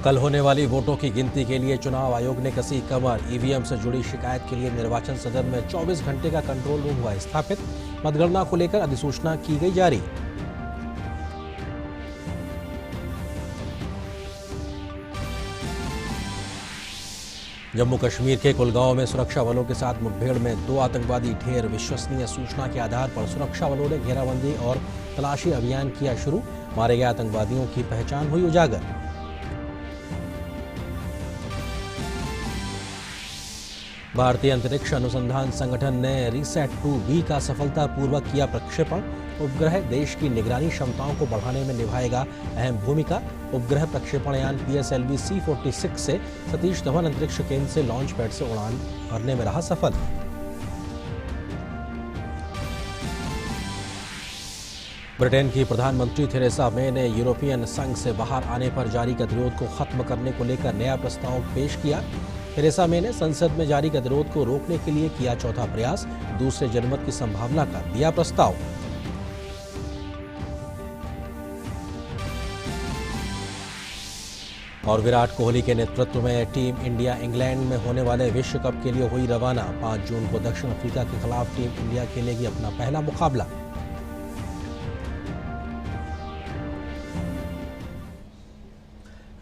कल होने वाली वोटों की गिनती के लिए चुनाव आयोग ने कसी कमर। ईवीएम से जुड़ी शिकायत के लिए निर्वाचन सदन में 24 घंटे का कंट्रोल रूम हुआ स्थापित। मतगणना को लेकर अधिसूचना की गई जारी। जम्मू कश्मीर के कुलगांव में सुरक्षा बलों के साथ मुठभेड़ में 2 आतंकवादी ढेर। विश्वसनीय सूचना के आधार पर सुरक्षा बलों ने घेराबंदी और तलाशी अभियान किया शुरू। मारे गए आतंकवादियों की पहचान हुई उजागर। भारतीय अंतरिक्ष अनुसंधान संगठन ने रिसैट-2B का सफलतापूर्वक किया प्रक्षेपण। उपग्रह देश की निगरानी क्षमताओं को बढ़ाने में निभाएगा अहम भूमिका। उपग्रह प्रक्षेपण यान PSLV C-46 से सतीश धवन अंतरिक्ष केंद्र से लॉन्च पैड से उड़ान भरने में रहा सफल। ब्रिटेन की प्रधानमंत्री थेरेसा मे ने यूरोपियन संघ से बाहर आने पर जारी गतिरोध को खत्म करने को लेकर नया प्रस्ताव पेश किया। थेरेसा मे ने संसद में जारी गतिरोध को रोकने के लिए किया चौथा प्रयास। दूसरे जनमत की संभावना का दिया प्रस्ताव। और विराट कोहली के नेतृत्व में टीम इंडिया इंग्लैंड में होने वाले विश्व कप के लिए हुई रवाना। 5 जून को दक्षिण अफ्रीका के खिलाफ टीम इंडिया खेलेगी अपना पहला मुकाबला।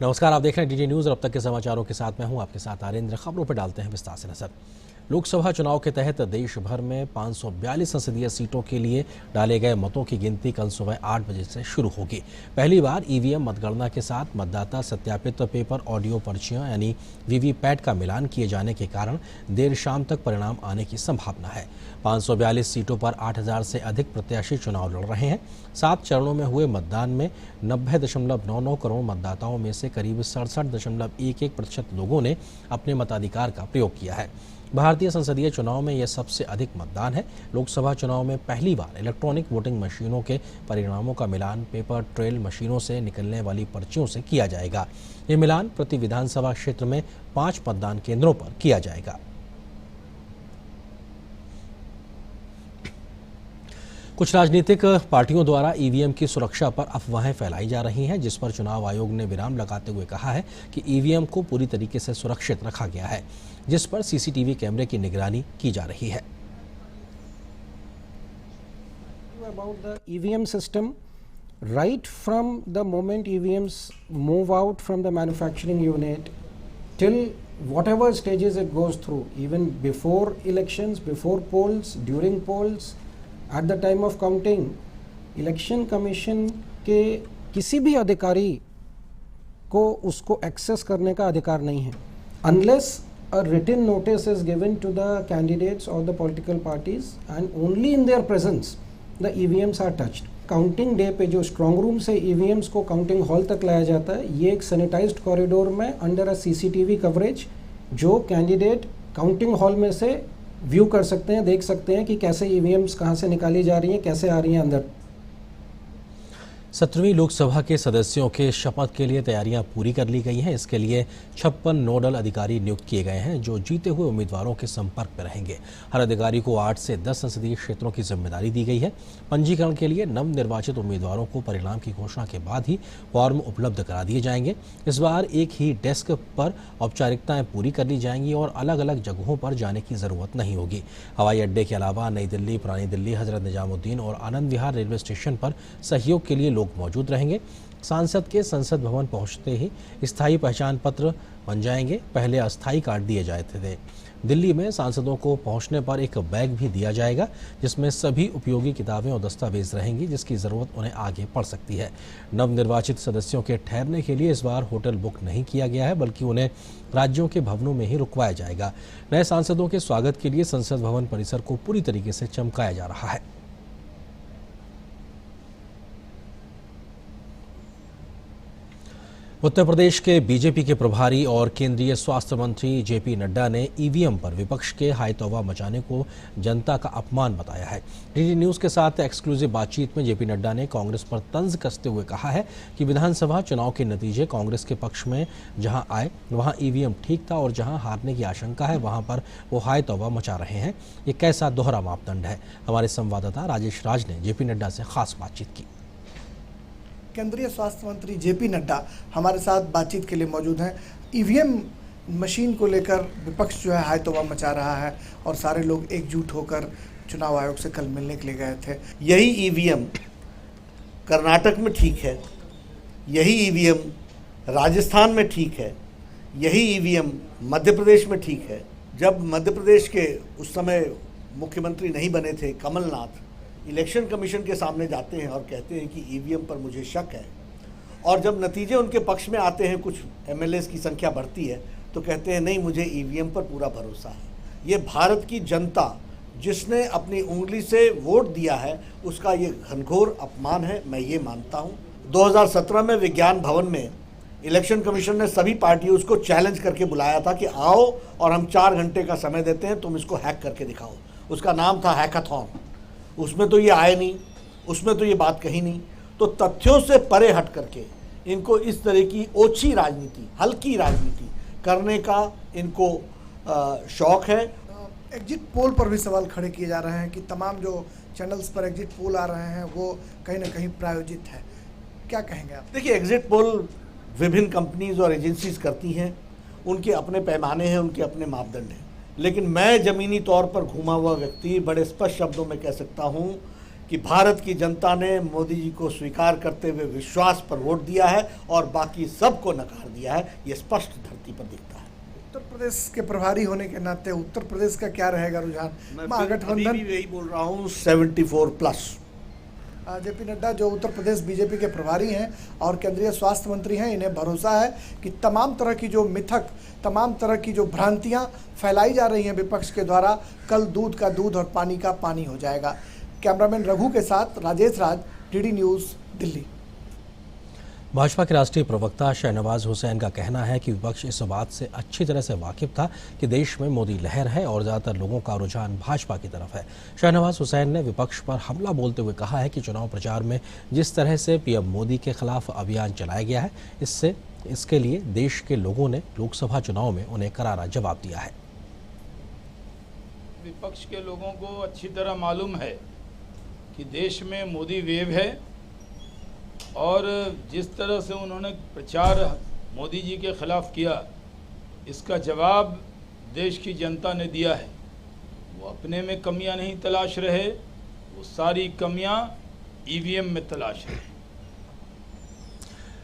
नमस्कार, आप देख रहे हैं DD न्यूज़ और अब तक के समाचारों के साथ मैं हूं आपके साथ आरेंद्र। खबरों पर डालते हैं विस्तार से नजर। लोकसभा चुनाव के तहत देश भर में 542 संसदीय सीटों के लिए डाले गए मतों की गिनती कल सुबह 8 बजे से शुरू होगी। पहली बार EVM मतगणना के साथ मतदाता सत्यापित पेपर ऑडियो पर्चियां यानी VVPAT का मिलान किए जाने के कारण देर शाम तक परिणाम आने की संभावना है। 542 सीटों पर 8000 से अधिक प्रत्याशी चुनाव लड़ रहे हैं। 7 चरणों में हुए मतदान में 90.99 करोड़ मतदाताओं में से करीब 67.11% लोगों ने अपने मताधिकार का प्रयोग किया है। भारतीय संसदीय चुनाव में यह सबसे अधिक मतदान है। लोकसभा चुनाव में पहली बार इलेक्ट्रॉनिक वोटिंग मशीनों के परिणामों का मिलान पेपर ट्रेल मशीनों से निकलने वाली पर्चियों से किया जाएगा। ये मिलान प्रति विधानसभा क्षेत्र में 5 मतदान केंद्रों पर किया जाएगा। कुछ राजनीतिक पार्टियों द्वारा EVM की सुरक्षा पर अफवाहें फैलाई जा रही हैं, जिस पर चुनाव आयोग ने विराम लगाते हुए कहा है कि EVM को पूरी तरीके से सुरक्षित रखा गया है, जिस पर CCTV कैमरे की निगरानी की जा रही है। About the EVM system, right from the moment EVMs move out from the manufacturing unit till whatever stages it goes through, even before elections, before polls, during polls, at the time of counting, election commission के किसी भी अधिकारी को उसको access करने का अधिकार नहीं है unless a written notice is given to the candidates or the political parties, and only in their presence the EVMs are touched. Counting day पे जो स्ट्रॉन्ग रूम से EVMs को काउंटिंग हॉल तक लाया जाता है, ये एक सैनिटाइज्ड कॉरिडोर में अंडर अ CCTV कवरेज, जो कैंडिडेट काउंटिंग हॉल में से व्यू कर सकते हैं, देख सकते हैं कि कैसे EVMs कहाँ से निकाली जा रही हैं, कैसे आ रही हैं अंदर। 17वीं लोकसभा के सदस्यों के शपथ के लिए तैयारियां पूरी कर ली गई हैं। इसके लिए 56 नोडल अधिकारी नियुक्त किए गए हैं, जो जीते हुए उम्मीदवारों के संपर्क में रहेंगे। हर अधिकारी को 8 से 10 संसदीय क्षेत्रों की जिम्मेदारी दी गई है। पंजीकरण के लिए नवनिर्वाचित उम्मीदवारों को परिणाम की घोषणा के बाद ही फॉर्म उपलब्ध करा दिए जाएंगे। इस बार एक ही डेस्क पर औपचारिकताएं पूरी कर ली जाएंगी और अलग अलग जगहों पर जाने की जरूरत नहीं होगी। हवाई अड्डे के अलावा नई दिल्ली, पुरानी दिल्ली, हजरत निजामुद्दीन और आनंद विहार रेलवे स्टेशन पर सहयोग के लिए लोग मौजूद रहेंगे। सांसद के संसद भवन पहुंचते ही स्थायी पहचान पत्र बन जाएंगे। पहले अस्थायी कार्ड दिए जाते थे। दिल्ली में सांसदों को पहुंचने पर एक बैग भी दिया जाएगा, जिसमें सभी उपयोगी किताबें और दस्तावेज रहेंगी, जिसकी ज़रूरत उन्हें आगे पड़ सकती है। नवनिर्वाचित सदस्यों के ठहरने के लिए इस बार होटल बुक नहीं किया गया है, बल्कि उन्हें राज्यों के भवनों में ही रुकवाया जाएगा। नए सांसदों के स्वागत के लिए संसद भवन परिसर को पूरी तरीके से चमकाया जा रहा है। उत्तर प्रदेश के बीजेपी के प्रभारी और केंद्रीय स्वास्थ्य मंत्री JP नड्डा ने EVM पर विपक्ष के हाय तौबा मचाने को जनता का अपमान बताया है। DD न्यूज़ के साथ एक्सक्लूसिव बातचीत में JP नड्डा ने कांग्रेस पर तंज कसते हुए कहा है कि विधानसभा चुनाव के नतीजे कांग्रेस के पक्ष में जहां आए वहां EVM ठीक था और जहां हारने की आशंका है वहां पर वो हाय तौबा मचा रहे हैं। ये कैसा दोहरा मापदंड है? हमारे संवाददाता राजेश राज ने JP नड्डा से खास बातचीत की। केंद्रीय स्वास्थ्य मंत्री जेपी नड्डा हमारे साथ बातचीत के लिए मौजूद हैं। ईवीएम मशीन को लेकर विपक्ष जो है हाय तौबा मचा रहा है और सारे लोग एकजुट होकर चुनाव आयोग से कल मिलने के लिए गए थे। यही ईवीएम कर्नाटक में ठीक है, यही ईवीएम राजस्थान में ठीक है, यही ईवीएम मध्य प्रदेश में ठीक है। जब मध्य प्रदेश के उस समय मुख्यमंत्री नहीं बने थे कमलनाथ, इलेक्शन कमीशन के सामने जाते हैं और कहते हैं कि ईवीएम पर मुझे शक है, और जब नतीजे उनके पक्ष में आते हैं, कुछ एमएलएस की संख्या बढ़ती है, तो कहते हैं नहीं मुझे ईवीएम पर पूरा भरोसा है। ये भारत की जनता जिसने अपनी उंगली से वोट दिया है उसका ये घनघोर अपमान है, मैं ये मानता हूँ। 2017 में विज्ञान भवन में इलेक्शन कमीशन ने सभी पार्टियों उसको चैलेंज करके बुलाया था कि आओ और हम 4 घंटे का समय देते हैं, तुम इसको हैक करके दिखाओ। उसका नाम था हैकाथॉन। उसमें तो ये आए नहीं, उसमें तो ये बात कही नहीं। तो तथ्यों से परे हट करके इनको इस तरह की ओछी राजनीति, हल्की राजनीति करने का इनको शौक है। एग्जिट पोल पर भी सवाल खड़े किए जा रहे हैं कि तमाम जो चैनल्स पर एग्जिट पोल आ रहे हैं वो कहीं ना कहीं प्रायोजित है। क्या कहेंगे आप? देखिए, एग्जिट पोल विभिन्न कंपनीज और एजेंसीज करती हैं, उनके अपने पैमाने हैं, उनके अपने मापदंड हैं। लेकिन मैं ज़मीनी तौर पर घूमा हुआ व्यक्ति बड़े स्पष्ट शब्दों में कह सकता हूं कि भारत की जनता ने मोदी जी को स्वीकार करते हुए विश्वास पर वोट दिया है और बाकी सबको नकार दिया है। ये स्पष्ट धरती पर दिखता है। उत्तर प्रदेश के प्रभारी होने के नाते उत्तर प्रदेश का क्या रहेगा रुझान? महागठबंधन भी यही बोल रहा हूँ, 74+। जेपी नड्डा जो उत्तर प्रदेश बीजेपी के प्रभारी हैं और केंद्रीय स्वास्थ्य मंत्री हैं, इन्हें भरोसा है कि तमाम तरह की जो मिथक, तमाम तरह की जो भ्रांतियां फैलाई जा रही हैं विपक्ष के द्वारा, कल दूध का दूध और पानी का पानी हो जाएगा। कैमरामैन रघु के साथ राजेश राज, डीडी न्यूज़, दिल्ली। भाजपा के राष्ट्रीय प्रवक्ता शाहनवाज हुसैन का कहना है कि विपक्ष इस बात से अच्छी तरह से वाकिफ था कि देश में मोदी लहर है और ज़्यादातर लोगों का रुझान भाजपा की तरफ है। शाहनवाज हुसैन ने विपक्ष पर हमला बोलते हुए कहा है कि चुनाव प्रचार में जिस तरह से पीएम मोदी के खिलाफ अभियान चलाया गया है, इसके लिए देश के लोगों ने लोकसभा चुनाव में उन्हें करारा जवाब दिया है। विपक्ष के लोगों को अच्छी तरह मालूम है कि देश में मोदी वेव है और जिस तरह से उन्होंने प्रचार मोदी जी के खिलाफ किया, इसका जवाब देश की जनता ने दिया है। वो अपने में कमियां नहीं तलाश रहे, वो सारी कमियां ईवीएम में तलाश रहे।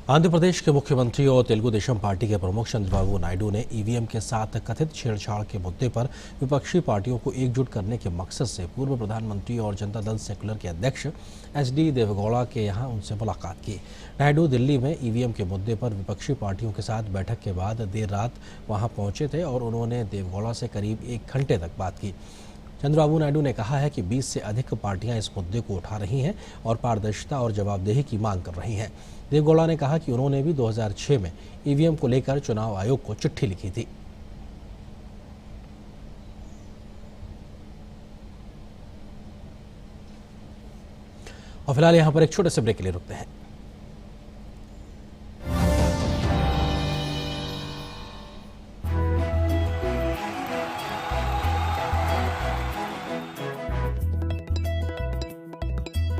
आंध्र प्रदेश के मुख्यमंत्री और तेलुगु देशम पार्टी के प्रमुख चंद्रबाबू नायडू ने ईवीएम के साथ कथित छेड़छाड़ के मुद्दे पर विपक्षी पार्टियों को एकजुट करने के मकसद से पूर्व प्रधानमंत्री और जनता दल सेक्युलर के अध्यक्ष एचडी देवेगौड़ा के यहां उनसे मुलाकात की। नायडू दिल्ली में ईवीएम के मुद्दे पर विपक्षी पार्टियों के साथ बैठक के बाद देर रात वहां पहुंचे थे और उन्होंने देवेगौड़ा से करीब 1 घंटे तक बात की। चंद्रबाबू नायडू ने कहा है कि 20 से अधिक पार्टियां इस मुद्दे को उठा रही हैं और पारदर्शिता और जवाबदेही की मांग कर रही हैं। देवेगौड़ा ने कहा कि उन्होंने भी 2006 में ईवीएम को लेकर चुनाव आयोग को चिट्ठी लिखी थी। और फिलहाल यहां पर एक छोटे से ब्रेक के लिए रुकते हैं।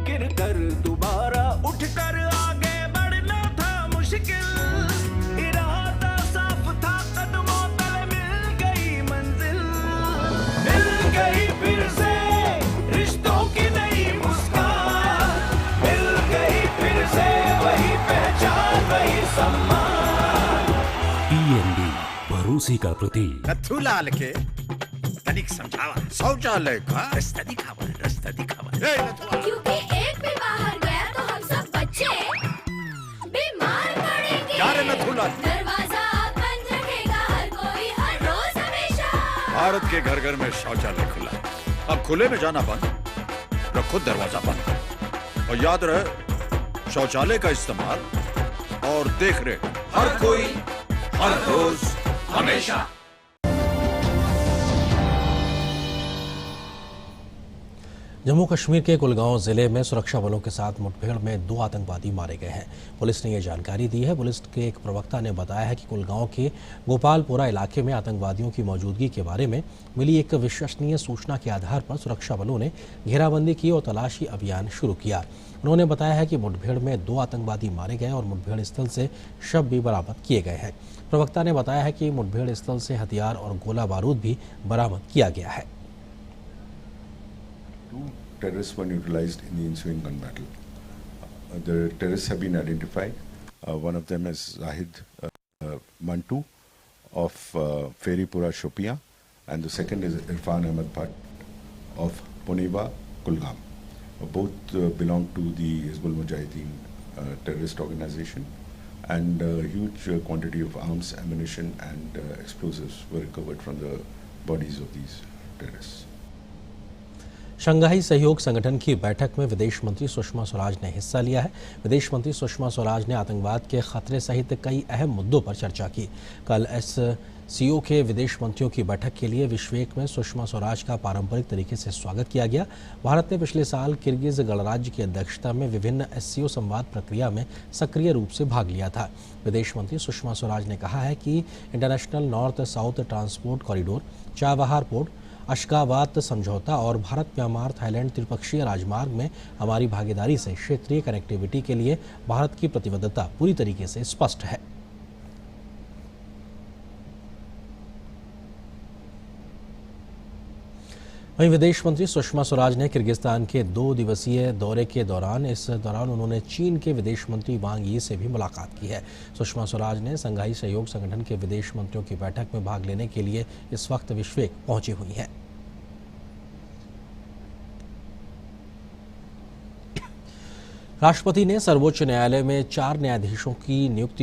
गिरकर दोबारा उठकर आगे बढ़ना था मुश्किल, इरादा साफ था, कदमों तले मिल गई मंजिल, मिल गई फिर से रिश्तों की नई मुस्कान, मिल गई फिर से वही पहचान, वही सम्मान। PNB भरोसे का प्रतीक। नथु लाल के तनिक समझावा, शौचालय का रास्ता दिखावा, रास्ता दिखावा। क्योंकि एक भी बाहर गया तो हम सब बच्चे बीमार पड़ेंगे। क्या रे नथु लाल? दरवाजा बंद रखेगा हर कोई, हर रोज हमेशा। भारत के घर घर में शौचालय खुला है, अब खुले में जाना बंद, रखो दरवाजा बंद। और याद रहे, शौचालय का इस्तेमाल और देख रेख हर कोई, हर रोज, हमेशा। जम्मू कश्मीर के कुलगांव जिले में सुरक्षा बलों के साथ मुठभेड़ में 2 आतंकवादी मारे गए हैं। पुलिस ने यह जानकारी दी है। पुलिस के एक प्रवक्ता ने बताया है कि कुलगांव के गोपालपुरा इलाके में आतंकवादियों की मौजूदगी के बारे में मिली एक विश्वसनीय सूचना के आधार पर सुरक्षा बलों ने घेराबंदी की और तलाशी अभियान शुरू किया। उन्होंने बताया है कि मुठभेड़ में 2 आतंकवादी मारे गए और मुठभेड़ स्थल से शव भी बरामद किए गए हैं। प्रवक्ता ने बताया है कि मुठभेड़ स्थल से हथियार और गोला बारूद भी बरामद किया गया है। 2 terrorists were neutralized in the ensuing gun battle. The terrorists have been identified. One of them is Zahid Mantu of Feripura, Shopia, and the second is Irfan Ahmed Bhatt of Puneba, Kulgam. Both belong to the Hizbul Mujahideen terrorist organization, and a huge quantity of arms, ammunition and explosives were recovered from the bodies of these terrorists. Shanghai सहयोग संगठन की बैठक में विदेश मंत्री सुषमा स्वराज ने हिस्सा लिया है। विदेश मंत्री सुषमा स्वराज ने आतंकवाद के खतरे सहित कई अहम मुद्दों पर चर्चा की। कल SCO के विदेश मंत्रियों की बैठक के लिए बिश्केक में सुषमा स्वराज का पारंपरिक तरीके से स्वागत किया गया। भारत ने पिछले साल किर्गिज गणराज्य की अध्यक्षता में विभिन्न SCO संवाद प्रक्रिया में सक्रिय रूप से भाग लिया था। विदेश मंत्री सुषमा स्वराज ने कहा है कि international north south transport corridor, Chabahar port, Ashgabat समझौता और भारत म्यांमार थाईलैंड त्रिपक्षीय राजमार्ग में हमारी भागीदारी से क्षेत्रीय कनेक्टिविटी के लिए भारत की प्रतिबद्धता पूरी तरीके से स्पष्ट है। वहीं विदेश मंत्री सुषमा स्वराज ने किर्गिस्तान के 2 दिवसीय दौरे के दौरान उन्होंने चीन के विदेश मंत्री वांग यी से भी मुलाकात की है। सुषमा स्वराज ने शंघाई सहयोग संगठन के विदेश मंत्रियों की बैठक में भाग लेने के लिए इस वक्त बिश्केक पहुंची हुई हैं। राष्ट्रपति ने सर्वोच्च न्यायालय में 4 न्यायाधीशों की नियुक्त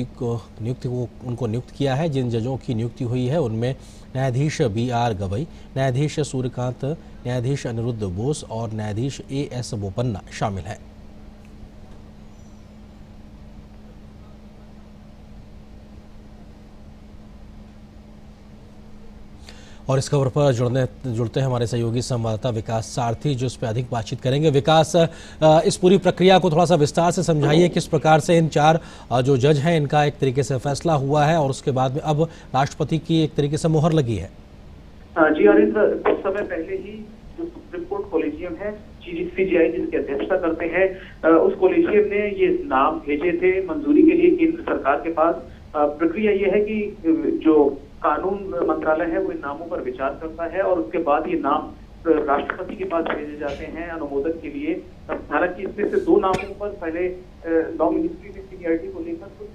किया है। जिन जजों की नियुक्ति हुई है उनमें न्यायाधीश BR गवई, न्यायाधीश सूर्यकांत, न्यायाधीश अनिरुद्ध बोस और न्यायाधीश AS बोपन्ना शामिल हैं। और इस खबर पर जुड़ते हैं हमारे सहयोगी संवाददाता विकास सारथी, जो इस पर अधिक बातचीत करेंगे। विकास, इस पूरी प्रक्रिया को थोड़ा सा विस्तार से समझाइए, किस प्रकार से इन 4 जो जज हैं इनका एक तरीके से फैसला हुआ है और उसके बाद में अब राष्ट्रपति की एक तरीके से मोहर लगी है। जी अरिंद्र, कुछ समय पहले ही जो सुप्रीम कोर्ट कॉलेजियम है CJI जिसकी अध्यक्षता करते हैं, उस कॉलेजियम ने ये नाम भेजे थे मंजूरी के लिए केंद्र सरकार के पास। प्रक्रिया ये है कि जो कानून मंत्रालय है वो इन नामों पर विचार करता है और उसके बाद ये नाम राष्ट्रपति के पास भेजे जाते हैं अनुमोदन के लिए। हालांकि इसमें से 2 नामों पर पहले लॉ मिनिस्ट्री ने सीनियरिटी को लेकर कुछ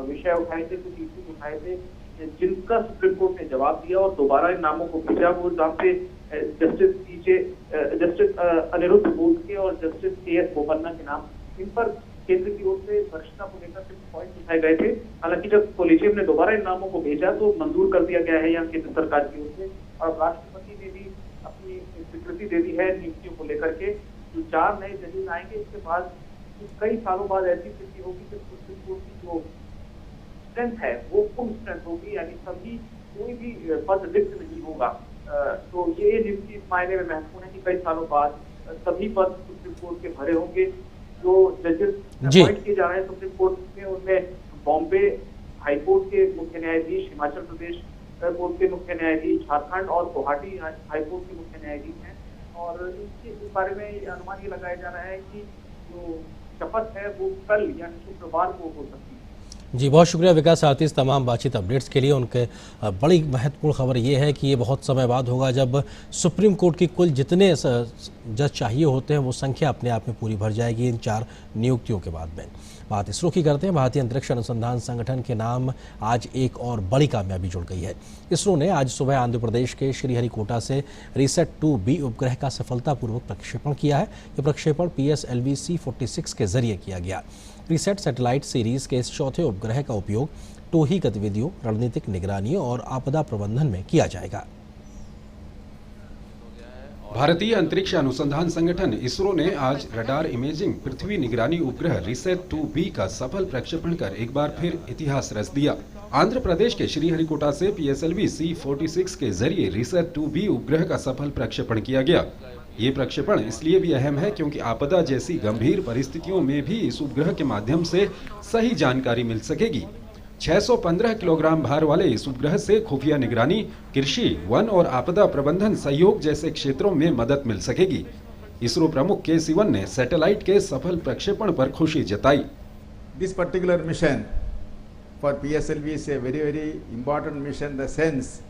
विषय उठाए थे, कुछ इश्यूज उठाए थे, जिनका सुप्रीम कोर्ट ने जवाब दिया और दोबारा इन नामों को भेजा। वो नाम थे जस्टिस अनिरुद्ध बोस के और जस्टिस AS बोपन्ना के नाम। इन पर केंद्र की ओर से वरिष्ठता को लेकर कुछ पॉइंट उठाए गए थे। हालांकि जब कॉलेजियम ने दोबारा इन नामों को भेजा तो मंजूर कर दिया गया है यहाँ केंद्र सरकार की ओर से, और राष्ट्रपति ने भी अपनी स्वीकृति दे दी है नियुक्तियों को लेकर के। जो 4 नए जजेस आएंगे, इसके बाद कई सालों बाद ऐसी स्थिति होगी कि सुप्रीम कोर्ट की जो स्ट्रेंथ है वो फुल स्ट्रेंथ होगी, यानी सभी कोई भी पद रिक्त नहीं होगा। तो ये नियुक्ति इस मायने में महत्वपूर्ण है कि कई सालों बाद सभी पद सुप्रीम कोर्ट के भरे होंगे। जो जजेस अपॉइंट किए जा रहे हैं सुप्रीम कोर्ट में, उनमें बॉम्बे हाईकोर्ट के मुख्य न्यायाधीश, हिमाचल प्रदेश कोर्ट के मुख्य न्यायाधीश, झारखंड और गुवाहाटी हाईकोर्ट के मुख्य न्यायाधीश हैं। और इस बारे में अनुमान ये लगाया जा रहा है कि जो शपथ है वो कल यानी शुक्रवार को हो सकती है। जी, बहुत शुक्रिया विकास सारथी इस तमाम बातचीत अपडेट्स के लिए। उनके बड़ी महत्वपूर्ण खबर ये है कि ये बहुत समय बाद होगा जब सुप्रीम कोर्ट की कुल जितने जज चाहिए होते हैं वो संख्या अपने आप में पूरी भर जाएगी इन 4 नियुक्तियों के बाद में। बात इसरो की करते हैं। भारतीय अंतरिक्ष अनुसंधान संगठन के नाम आज एक और बड़ी कामयाबी जुड़ गई है। इसरो ने आज सुबह आंध्र प्रदेश के श्रीहरिकोटा से RISAT-2B उपग्रह का सफलतापूर्वक प्रक्षेपण किया है। यह प्रक्षेपण PSLV C-46 के जरिए किया गया। RISAT सैटेलाइट सीरीज के इस 4थे उपग्रह का उपयोग टोही गतिविधियों, रणनीतिक निगरानी और आपदा प्रबंधन में किया जाएगा। भारतीय अंतरिक्ष अनुसंधान संगठन इसरो ने आज रडार इमेजिंग पृथ्वी निगरानी उपग्रह RISAT-2B का सफल प्रक्षेपण कर एक बार फिर इतिहास रच दिया। आंध्र प्रदेश के श्रीहरिकोटा से PSLV C-46 के जरिए RISAT-2B उपग्रह का सफल प्रक्षेपण किया गया। ये प्रक्षेपण इसलिए भी अहम है क्योंकि आपदा जैसी गंभीर परिस्थितियों में भी इस उपग्रह के माध्यम से सही जानकारी मिल सकेगी। 615 किलोग्राम भार वाले इस उपग्रह से खुफिया निगरानी, कृषि, वन और आपदा प्रबंधन सहयोग जैसे क्षेत्रों में मदद मिल सकेगी। इसरो प्रमुख के सिवन ने सैटेलाइट के सफल प्रक्षेपण पर खुशी जताई। This particular mission for PSLV is a very important mission in the sense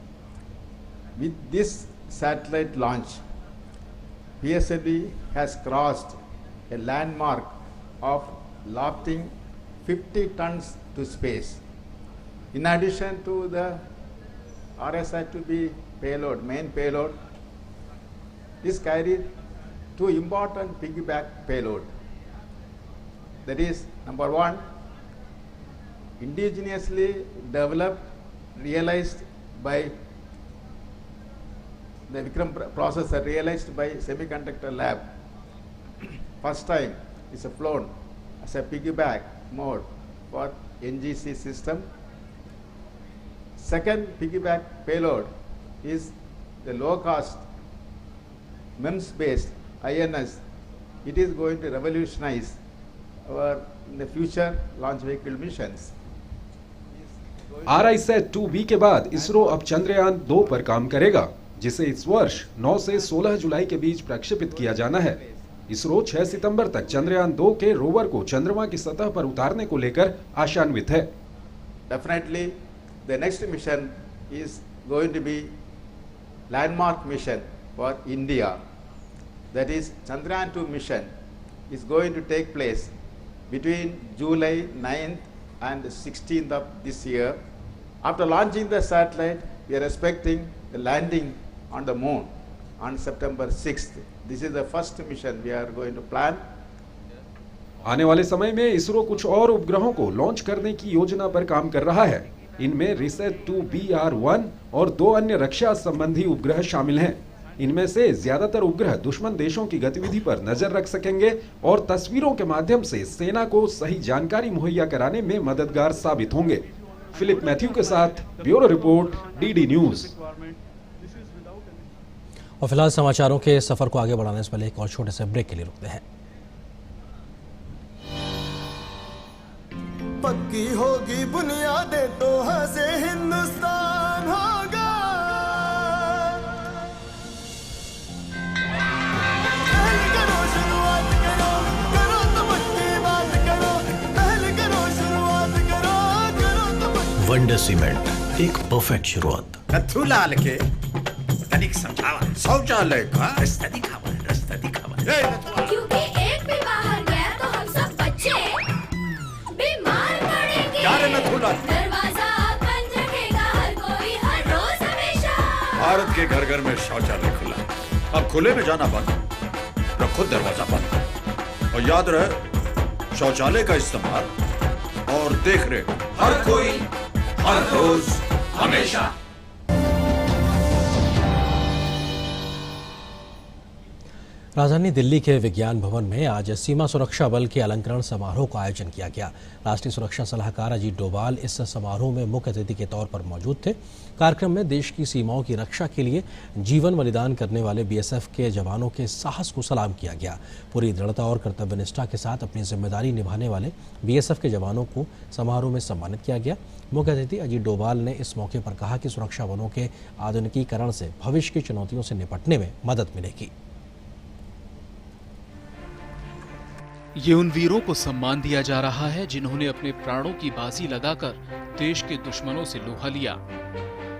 with this satellite launch, PSLV has crossed a landmark of lofting 50 tons to space. In addition to the RSI-2B payload, main payload, this carried two important piggyback payload. That is, number one, indigenously developed, realized by the Vikram processor, realized by Semiconductor Lab. First time is flown as a piggyback mode for NGC system. Second piggyback payload is the low-cost MEMS-based INS. It is going to revolutionize our in the future launch vehicle missions. RISAT-2B के बाद इसरो अब चंद्रयान 2 पर काम करेगा, जिसे इस वर्ष 9 से 16 जुलाई के बीच प्रक्षेपित किया जाना है। इसरो 6 सितंबर तक चंद्रयान 2 के रोवर को चंद्रमा की सतह पर उतारने को लेकर आशान्वित है। Definitely, the next mission is going to be landmark mission for India. That is, Chandrayaan 2 mission is going to take place between July 9th and 16th of this year. After launching the satellite, we are expecting the landing on the moon on September 6th. This is the first mission we are going to plan. आने वाले समय में इसरो कुछ और उपग्रहों को launch करने की योजना पर काम कर रहा है। इनमें RISAT-2BR-1 और 2 अन्य रक्षा संबंधी उपग्रह शामिल हैं। इनमें से ज्यादातर उपग्रह दुश्मन देशों की गतिविधि पर नजर रख सकेंगे और तस्वीरों के माध्यम से सेना को सही जानकारी मुहैया कराने में मददगार साबित होंगे। फिलिप मैथ्यू के साथ ब्यूरो रिपोर्ट, DD न्यूज। और फिलहाल समाचारों के सफर को आगे बढ़ाने से पहले एक और छोटे से ब्रेक के लिए रुकते हैं। पक्की होगी बुनियादें तो हंसे हिंदुस्तान होगा। पहले करो शुरुआत करो, करो तो पक्की बात करो। पहले करो शुरुआत करो, करो तो पक्की। वंडर सीमेंट, एक परफेक्ट शुरुआत। कथू लाल के तनिक समझावा शौचालय का रास्ता दिखावा। क्योंकि एक भी बाहर गया तो हम सब बच्चे बीमार पड़ेंगे। दरवाजा बंद रखेगा हर कोई, हर रोज हमेशा। भारत के घर घर में शौचालय खुला, अब खुले में जाना बंद, रखो दरवाजा बंद। और याद रहे, शौचालय का इस्तेमाल और देख रेख हर कोई, हर रोज हमेशा। राजधानी दिल्ली के विज्ञान भवन में आज सीमा सुरक्षा बल के अलंकरण समारोह का आयोजन किया गया। राष्ट्रीय सुरक्षा सलाहकार अजीत डोभाल इस समारोह में मुख्य अतिथि के तौर पर मौजूद थे। कार्यक्रम में देश की सीमाओं की रक्षा के लिए जीवन बलिदान करने वाले बीएसएफ के जवानों के साहस को सलाम किया गया। पूरी दृढ़ता और कर्तव्यनिष्ठा के साथ अपनी जिम्मेदारी निभाने वाले बीएसएफ के जवानों को समारोह में सम्मानित किया गया। मुख्य अतिथि अजीत डोभाल ने इस मौके पर कहा कि सुरक्षा बलों के आधुनिकीकरण से भविष्य की चुनौतियों से निपटने में मदद मिलेगी। ये उन वीरों को सम्मान दिया जा रहा है जिन्होंने अपने प्राणों की बाजी लगाकर देश के दुश्मनों से लोहा लिया।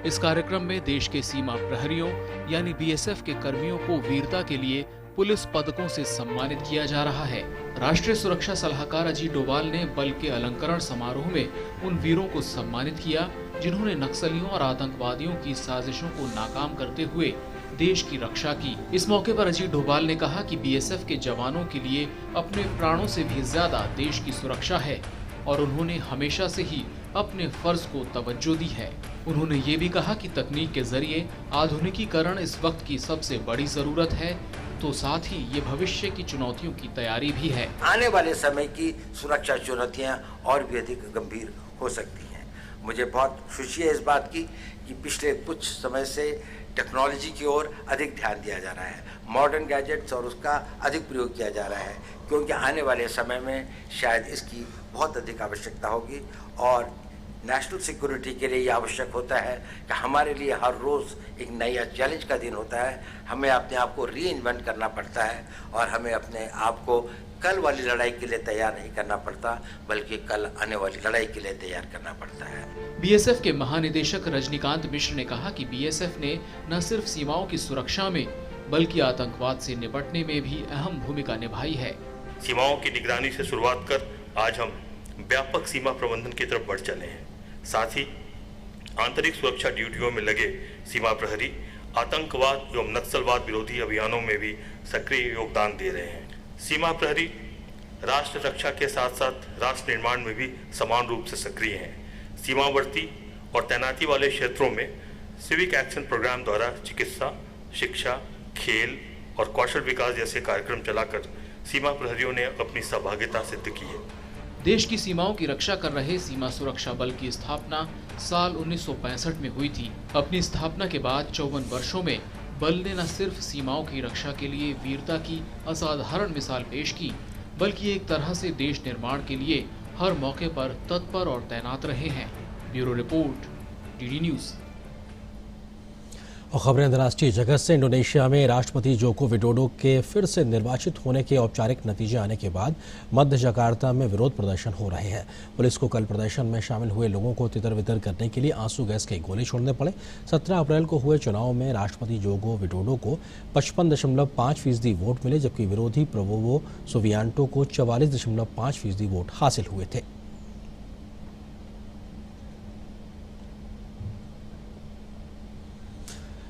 इस कार्यक्रम में देश के सीमा प्रहरियों यानी बीएसएफ के कर्मियों को वीरता के लिए पुलिस पदकों से सम्मानित किया जा रहा है। राष्ट्रीय सुरक्षा सलाहकार अजीत डोभाल ने बल के अलंकरण समारोह में उन वीरों को सम्मानित किया जिन्होंने नक्सलियों और आतंकवादियों की साजिशों को नाकाम करते हुए देश की रक्षा की। इस मौके पर अजीत डोभाल ने कहा कि बीएसएफ के जवानों के लिए अपने प्राणों से भी ज्यादा देश की सुरक्षा है और उन्होंने हमेशा से ही अपने फर्ज को तवज्जो दी है। उन्होंने ये भी कहा कि तकनीक के जरिए आधुनिकीकरण इस वक्त की सबसे बड़ी जरूरत है, तो साथ ही ये भविष्य की चुनौतियों की तैयारी भी है। आने वाले समय की सुरक्षा चुनौतियां और भी अधिक गंभीर हो सकती हैं। मुझे बहुत खुशी है इस बात की कि पिछले कुछ समय से टेक्नोलॉजी की ओर अधिक ध्यान दिया जा रहा है, मॉडर्न गैजेट्स और उसका अधिक प्रयोग किया जा रहा है, क्योंकि आने वाले समय में शायद इसकी बहुत अधिक आवश्यकता होगी और नेशनल सिक्योरिटी के लिए ये आवश्यक होता है कि हमारे लिए हर रोज़ एक नया चैलेंज का दिन होता है। हमें अपने आप को री इन्वेंट करना पड़ता है और हमें अपने आप को कल वाली लड़ाई के लिए तैयार नहीं करना पड़ता, बल्कि कल आने वाली लड़ाई के लिए तैयार करना पड़ता है। बीएसएफ के महानिदेशक रजनीकांत मिश्र ने कहा कि बीएसएफ ने न सिर्फ सीमाओं की सुरक्षा में बल्कि आतंकवाद से निपटने में भी अहम भूमिका निभाई है। सीमाओं की निगरानी से शुरुआत कर आज हम व्यापक सीमा प्रबंधन की तरफ बढ़ चले हैं। साथ ही आंतरिक सुरक्षा ड्यूटियों में लगे सीमा प्रहरी आतंकवाद एवं नक्सलवाद विरोधी अभियानों में भी सक्रिय योगदान दे रहे हैं। सीमा प्रहरी राष्ट्र रक्षा के साथ साथ राष्ट्र निर्माण में भी समान रूप से सक्रिय हैं। सीमावर्ती और तैनाती वाले क्षेत्रों में सिविक एक्शन प्रोग्राम द्वारा चिकित्सा, शिक्षा, खेल और कौशल विकास जैसे कार्यक्रम चलाकर सीमा प्रहरियों ने अपनी सहभागिता सिद्ध की है। देश की सीमाओं की रक्षा कर रहे सीमा सुरक्षा बल की स्थापना साल 1965 में हुई थी। अपनी स्थापना के बाद 54 वर्षों में बल ने न सिर्फ सीमाओं की रक्षा के लिए वीरता की असाधारण मिसाल पेश की, बल्कि एक तरह से देश निर्माण के लिए हर मौके पर तत्पर और तैनात रहे हैं। Bureau report, DD news. और खबरें अंतर्राष्ट्रीय जगत से। इंडोनेशिया में राष्ट्रपति जोको विडोडो के फिर से निर्वाचित होने के औपचारिक नतीजे आने के बाद मध्य जकार्ता में विरोध प्रदर्शन हो रहे हैं। पुलिस को कल प्रदर्शन में शामिल हुए लोगों को तितर बितर करने के लिए आंसू गैस के गोले छोड़ने पड़े। 17 अप्रैल को हुए चुनाव में राष्ट्रपति जोको विडोडो को 55.5% वोट मिले, जबकि विरोधी प्रबोवो सुबियांटो को 44.5% वोट हासिल हुए थे।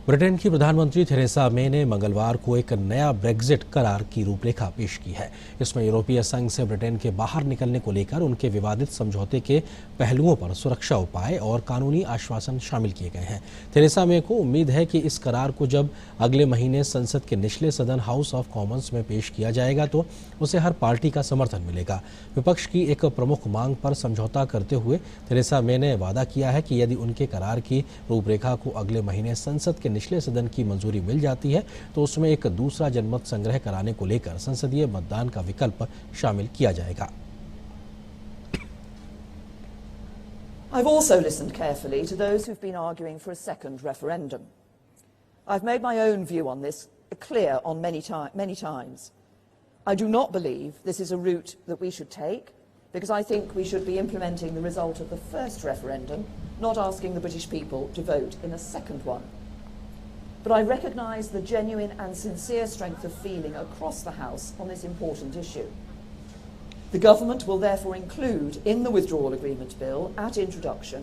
ब्रिटेन की प्रधानमंत्री थेरेसा मे ने मंगलवार को एक नया ब्रेक्जिट करार की रूपरेखा पेश की है। इसमें यूरोपीय संघ से ब्रिटेन के बाहर निकलने को लेकर उनके विवादित समझौते के पहलुओं पर सुरक्षा उपाय और कानूनी आश्वासन शामिल किए गए हैं। थेरेसा मे को उम्मीद है कि इस करार को जब अगले महीने संसद के निचले सदन हाउस ऑफ कॉमन्स में पेश किया जाएगा तो उसे हर पार्टी का समर्थन मिलेगा। विपक्ष की एक प्रमुख मांग पर समझौता करते हुए थेरेसा मे ने वादा किया है कि यदि उनके करार की रूपरेखा को अगले महीने संसद के निचले सदन की मंजूरी मिल जाती है तो उसमें एक दूसरा जनमत संग्रह कराने को लेकर संसदीय मतदान का विकल्प शामिल किया जाएगा। I've also listened carefully to those who've been arguing for a second referendum. I've made my own view on this clear on many times. I do not believe this is a route that we should take, because I think we should be implementing the result of the first referendum, not asking the British people to vote in a second one. But I recognise the genuine and sincere strength of feeling across the House on this important issue. The government will therefore include in the withdrawal agreement bill at introduction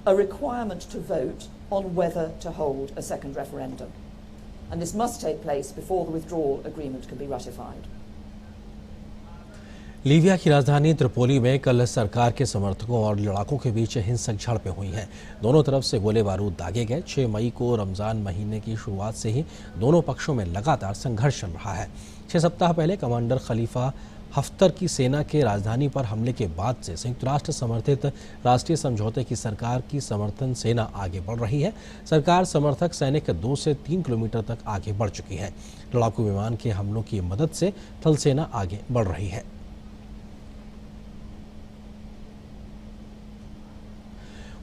a requirement to vote on whether to hold a second referendum. And this must take place before the withdrawal agreement can be ratified. Libya की राजधानी Tripoli में कल सरकार के समर्थकों और लड़ाकों के बीच हिंसक झड़पें हुई हैं। दोनों तरफ से गोले बारूद दागे गए। 6 मई को रमज़ान महीने की शुरुआत से ही दोनों पक्षों में लगातार संघर्ष चल रहा है। 6 सप्ताह पहले कमांडर खलीफा हफ्तर की सेना के राजधानी पर हमले के बाद से संयुक्त राष्ट्र समर्थित राष्ट्रीय समझौते की सरकार की समर्थन सेना आगे बढ़ रही है। सरकार समर्थक सैनिक 2 से 3 किलोमीटर तक आगे बढ़ चुकी है। लड़ाकू विमान के हमलों की मदद से थल सेना आगे बढ़ रही है।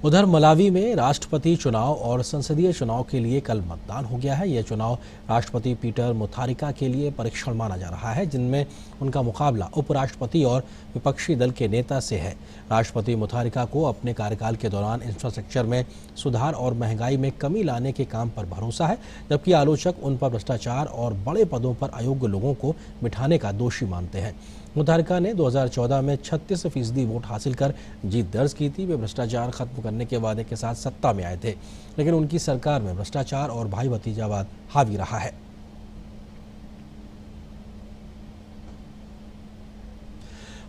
उधर मलावी में राष्ट्रपति चुनाव और संसदीय चुनाव के लिए कल मतदान हो गया है। यह चुनाव राष्ट्रपति पीटर मुथारिका के लिए परीक्षण माना जा रहा है, जिनमें उनका मुकाबला उपराष्ट्रपति और विपक्षी दल के नेता से है। राष्ट्रपति मुथारिका को अपने कार्यकाल के दौरान इंफ्रास्ट्रक्चर में सुधार और महंगाई में कमी लाने के काम पर भरोसा है, जबकि आलोचक उन पर भ्रष्टाचार और बड़े पदों पर अयोग्य लोगों को बिठाने का दोषी मानते हैं। मुथारिका ने 2014 में 36% वोट हासिल कर जीत दर्ज की थी। वे भ्रष्टाचार खत्म करने के वादे के साथ सत्ता में आए थे, लेकिन उनकी सरकार में भ्रष्टाचार और भाई भतीजावाद हावी रहा है।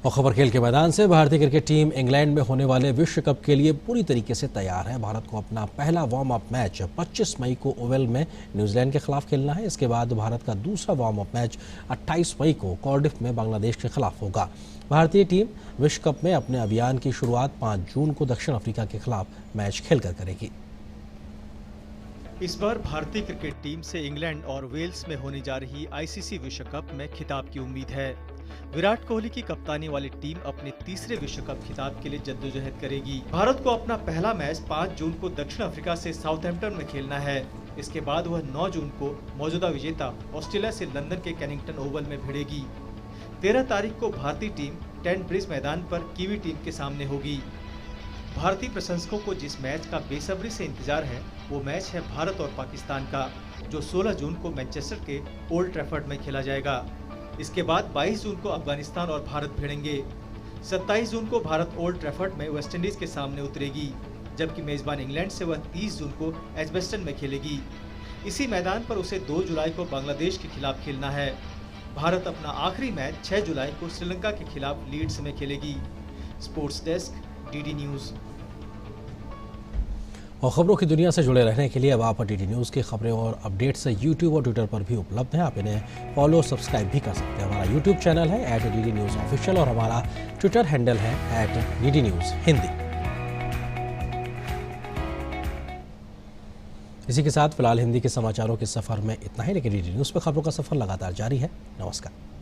और खबर खेल के मैदान से। भारतीय क्रिकेट टीम इंग्लैंड में होने वाले विश्व कप के लिए पूरी तरीके से तैयार है। भारत को अपना पहला वार्म अप मैच 25 मई को ओवल में न्यूजीलैंड के खिलाफ खेलना है। इसके बाद भारत का दूसरा वार्म अप मैच 28 मई को कार्डिफ में बांग्लादेश के खिलाफ होगा। भारतीय टीम विश्व कप में अपने अभियान की शुरुआत 5 जून को दक्षिण अफ्रीका के खिलाफ मैच खेलकर करेगी। इस बार भारतीय क्रिकेट टीम से इंग्लैंड और वेल्स में होने जा रही आईसीसी विश्व कप में खिताब की उम्मीद है। विराट कोहली की कप्तानी वाली टीम अपने तीसरे विश्व कप खिताब के लिए जद्दोजहद करेगी। भारत को अपना पहला मैच 5 जून को दक्षिण अफ्रीका से साउथहैम्पटन में खेलना है। इसके बाद वह 9 जून को मौजूदा विजेता ऑस्ट्रेलिया से लंदन के कैनिंगटन ओवल में भिड़ेगी। 13 तारीख को भारतीय टीम टेंट ब्रिज मैदान पर कीवी टीम के सामने होगी। भारतीय प्रशंसकों को जिस मैच का बेसब्री से इंतजार है वो मैच है भारत और पाकिस्तान का, जो 16 जून को मैनचेस्टर के ओल्ड ट्रैफर्ड में खेला जाएगा। इसके बाद 22 जून को अफगानिस्तान और भारत भिड़ेंगे। 27 जून को भारत ओल्ड ट्रैफर्ड में वेस्टइंडीज के सामने उतरेगी, जबकि मेजबान इंग्लैंड से वह 30 जून को एजबेस्टन में खेलेगी। इसी मैदान पर उसे 2 जुलाई को बांग्लादेश के खिलाफ खेलना है। भारत अपना आखिरी मैच 6 जुलाई को श्रीलंका के खिलाफ लीड्स में खेलेगी। Sports desk, DD news. और खबरों की दुनिया से जुड़े रहने के लिए अब आप डीडी न्यूज़ की खबरें और अपडेट्स यूट्यूब और ट्विटर पर भी उपलब्ध हैं। आप इन्हें फॉलो और सब्सक्राइब भी कर सकते हैं। हमारा यूट्यूब चैनल है @DD News Official और हमारा ट्विटर हैंडल है @DD News हिंदी। इसी के साथ फिलहाल हिंदी के समाचारों के सफ़र में इतना ही, लेकिन डीडी न्यूज़ पर खबरों का सफ़र लगातार जारी है। नमस्कार।